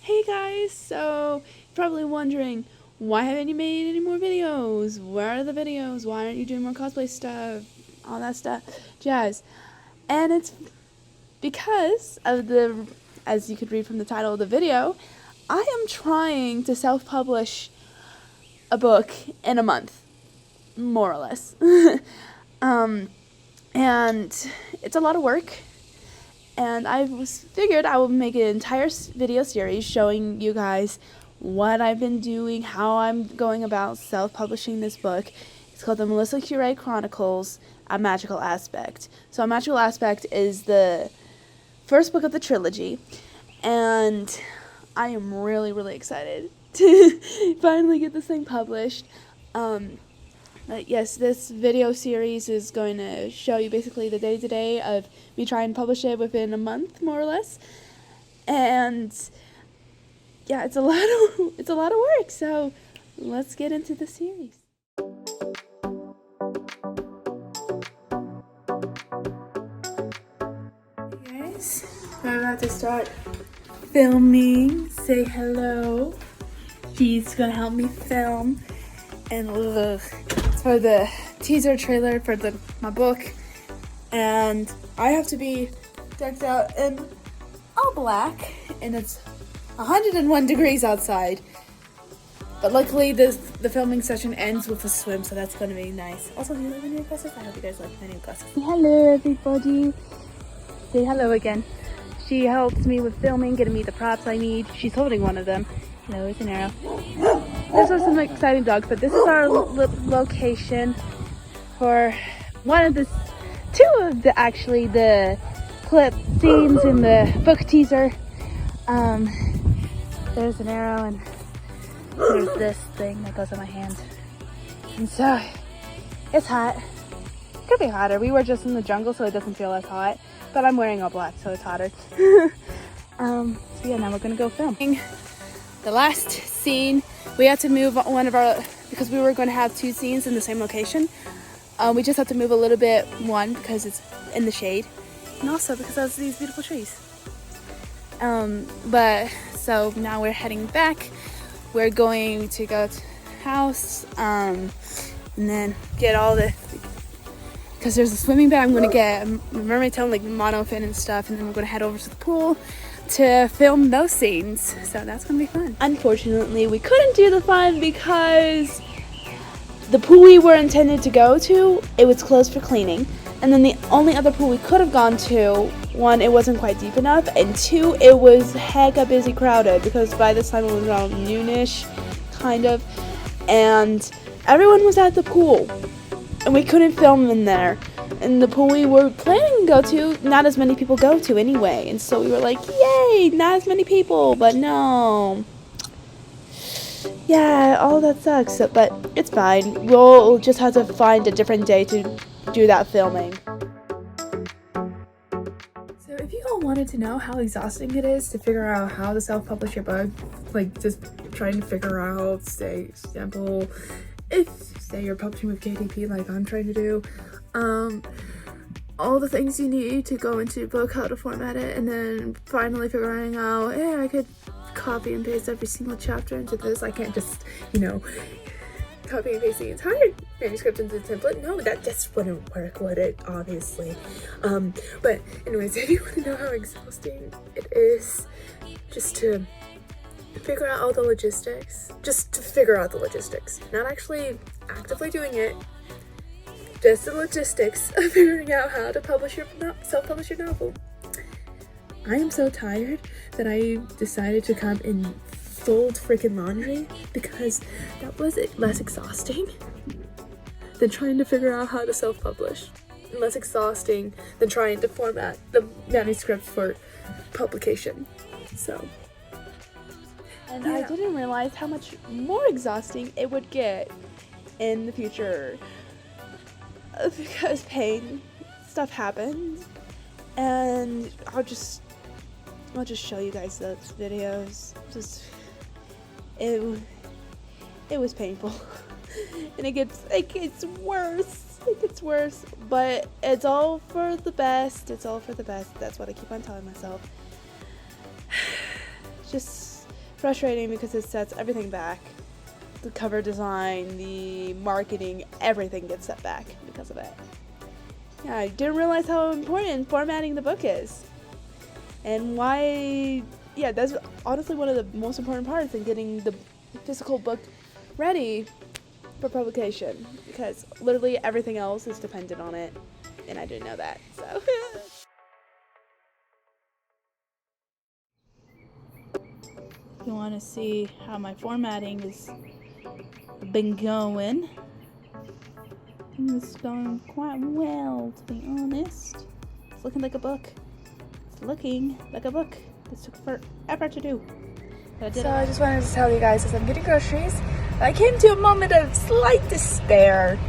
Hey guys, so you're probably wondering, why haven't you made any more videos? Where are the videos? Why aren't you doing more cosplay stuff? All that stuff, jazz. And it's because of as you could read from the title of the video, I am trying to self-publish a book in a month, more or less. um, and it's a lot of work. And I figured I would make an entire video series showing you guys what I've been doing, how I'm going about self-publishing this book. It's called the Melissa Curae Chronicles, A Magical Aspect. So A Magical Aspect is the first book of the trilogy, and I am really, really excited to finally get this thing published. Yes, this video series is going to show you basically the day-to-day of me trying to publish it within a month, more or less. And yeah, it's a lot of work. So let's get into the series. Hey guys, we're about to start filming. Say hello. She's gonna help me film. And look, for the teaser trailer for my book, and I have to be decked out in all black, and it's 101 degrees outside. But luckily, the filming session ends with a swim, so that's going to be nice. Also, do you like my new glasses? I hope you guys like my new glasses. Hello, everybody. Say hello again. She helps me with filming, getting me the props I need. She's holding one of them. Hello, it's an arrow. Those are some exciting dogs, but this is our location for two of the clip scenes in the book teaser. There's an arrow and there's this thing that goes on my hand. And so, it's hot. Could be hotter. We were just in the jungle, so it doesn't feel as hot. But I'm wearing all black, so it's hotter. So yeah, now we're gonna go film. The last scene, we had to move because we were going to have two scenes in the same location. We just had to move a little bit, one, because it's in the shade, and also because of these beautiful trees. But, so now we're heading back. We're going to go to the house, and then get all because there's a swimming bag. I'm going to get a mermaid tail, like monofin and stuff, and then we're going to head over to the pool to film those scenes, so that's gonna be fun. Unfortunately, we couldn't do the fun because the pool we were intended to go to, it was closed for cleaning, and then the only other pool we could have gone to, one, it wasn't quite deep enough, and two, it was hecka busy crowded because by this time it was around noonish, kind of, and everyone was at the pool, and we couldn't film in there. And the pool we were planning to go to, not as many people go to anyway. And so we were like, yay, not as many people, but no. Yeah, all that sucks, but it's fine. We'll just have to find a different day to do that filming. So if you all wanted to know how exhausting it is to figure out how to self-publish your book, like just trying to figure out, say, example, if, say, you're publishing with KDP like I'm trying to do, all the things you need to go into your book, how to format it, and then finally figuring out, hey, I could copy and paste every single chapter into this. I can't just, copy and paste the entire manuscript into the template. No, that just wouldn't work, would it? Obviously. But anyways, if you want to know how exhausting it is just to figure out all the logistics, not actually actively doing it, just the logistics of figuring out how to self-publish your novel. I am so tired that I decided to come in fold freaking laundry because that was less exhausting than trying to figure out how to self-publish. And less exhausting than trying to format the manuscript for publication. So. And yeah. I didn't realize how much more exhausting it would get in the future. Because pain stuff happens, and I'll just show you guys those videos. It was painful, and it gets worse, but it's all for the best. That's what I keep on telling myself. Just frustrating because it sets everything back. The cover design, the marketing, everything gets set back because of it. Yeah, I didn't realize how important formatting the book is. And why, yeah, that's honestly one of the most important parts in getting the physical book ready for publication, because literally everything else is dependent on it, and I didn't know that, so. If you want to see how my formatting has been going, it's going quite well, to be honest. It's looking like a book. It's looking like a book. This took forever to do. So I just wanted to tell you guys, as I'm getting groceries, I came to a moment of slight despair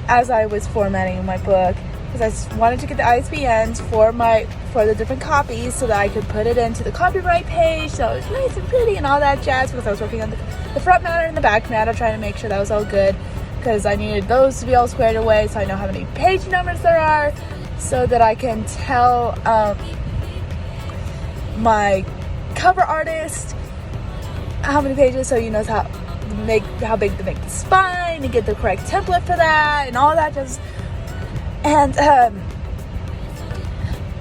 as I was formatting my book, because I wanted to get the ISBNs for the different copies so that I could put it into the copyright page so it was nice and pretty and all that jazz, because I was working on the front matter and the back matter, trying to make sure that was all good, because I needed those to be all squared away so I know how many page numbers there are, so that I can tell my cover artist how many pages, so he knows how big to make the spine and get the correct template for that and all that just. And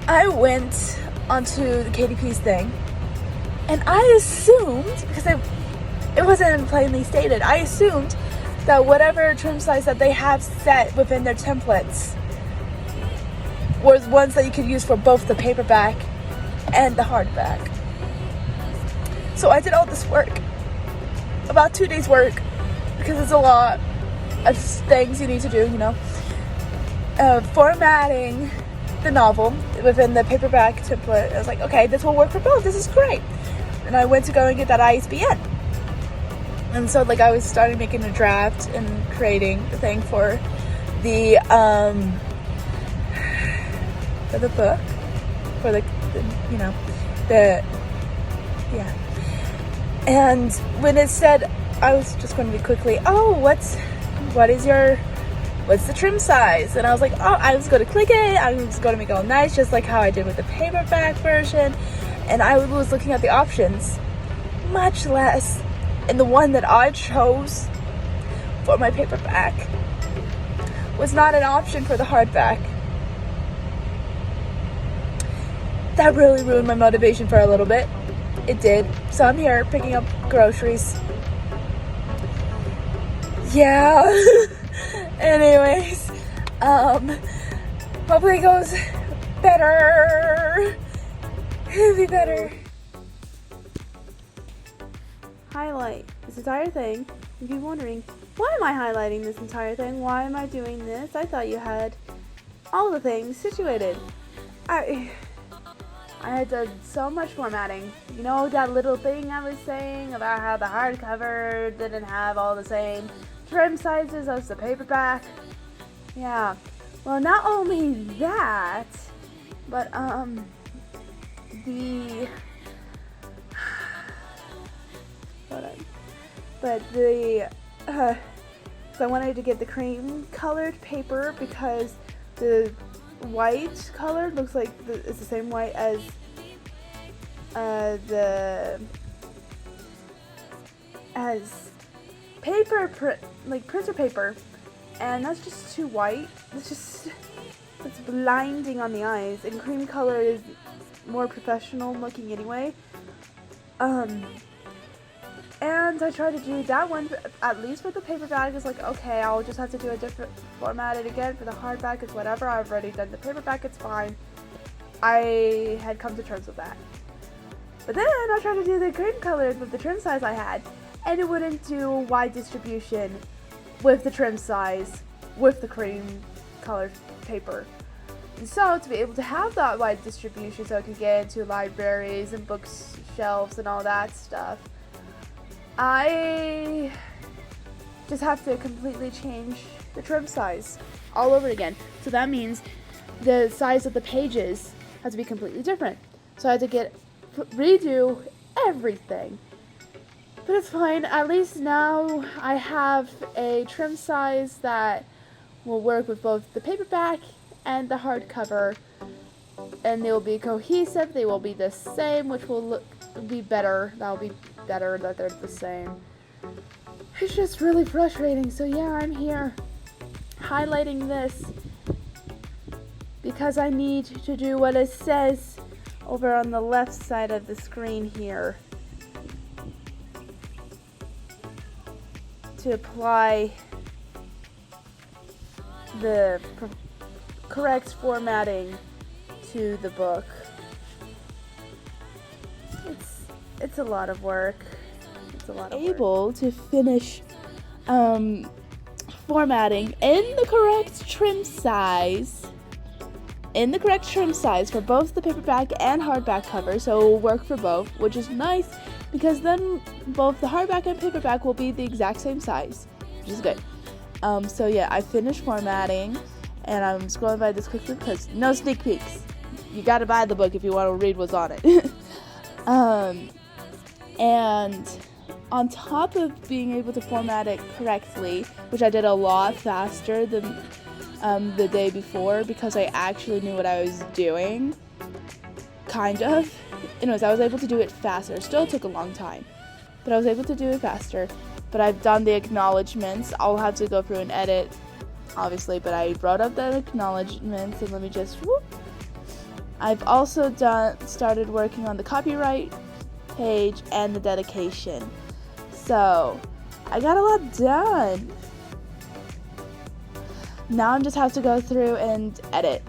I went onto the KDP's thing, and I assumed, because it wasn't plainly stated, I assumed that whatever trim size that they have set within their templates was ones that you could use for both the paperback and the hardback. So I did all this work, about 2 days work, because it's a lot of things you need to do, formatting the novel within the paperback template. I was like, okay, this will work for both, this is great. And I went to go and get that ISBN. And so I was starting making a draft and creating the thing for the book, for the and when it said, I was just going to be quickly, what's the trim size? And I was like, I was going to click it, I was going to make it all nice, just like how I did with the paperback version. And I was looking at the options, much less in the one that I chose for my paperback was not an option for the hardback. That really ruined my motivation for a little bit. It did. So I'm here picking up groceries. Yeah. Anyways, hopefully it goes better. It'll be better. Highlight this entire thing. If you're wondering, why am I highlighting this entire thing? Why am I doing this? I thought you had all the things situated. I had done so much formatting. You know that little thing I was saying about how the hardcover didn't have all the same trim sizes as the paperback? Yeah. Well, not only that, but so I wanted to get the cream colored paper because the white color looks like it's the same white as printer paper, and that's just too white. It's blinding on the eyes, and cream color is more professional looking anyway. And I tried to do that one, at least for the paperback. It's like, okay, I'll just have to do a different formatted again. For the hardback, it's whatever. I've already done the paperback, it's fine. I had come to terms with that. But then I tried to do the cream colored with the trim size I had, and it wouldn't do wide distribution with the trim size with the cream colored paper. And so to be able to have that wide distribution so it could get into libraries and bookshelves and all that stuff, I just have to completely change the trim size all over again. So that means the size of the pages has to be completely different. So I had to redo everything. But it's fine. At least now I have a trim size that will work with both the paperback and the hardcover. And they will be cohesive. They will be the same, which will look be better. That'll be better that they're the same. It's just really frustrating. So yeah, I'm here highlighting this because I need to do what it says over on the left side of the screen here to apply the correct formatting to the book. It's a lot of work. It's a lot of work. Able to finish formatting in the correct trim size. In the correct trim size for both the paperback and hardback cover, so it will work for both, which is nice because then both the hardback and paperback will be the exact same size, which is good. So yeah, I finished formatting, and I'm scrolling by this quickly because no sneak peeks. You gotta buy the book if you want to read what's on it. And on top of being able to format it correctly, which I did a lot faster than the day before because I actually knew what I was doing, kind of. Anyways, I was able to do it faster. It still took a long time, but I was able to do it faster. But I've done the acknowledgements. I'll have to go through and edit, obviously, but I wrote up the acknowledgements, and let me just I've also started working on the copyright page and the dedication. So I got a lot done. Now I just have to go through and edit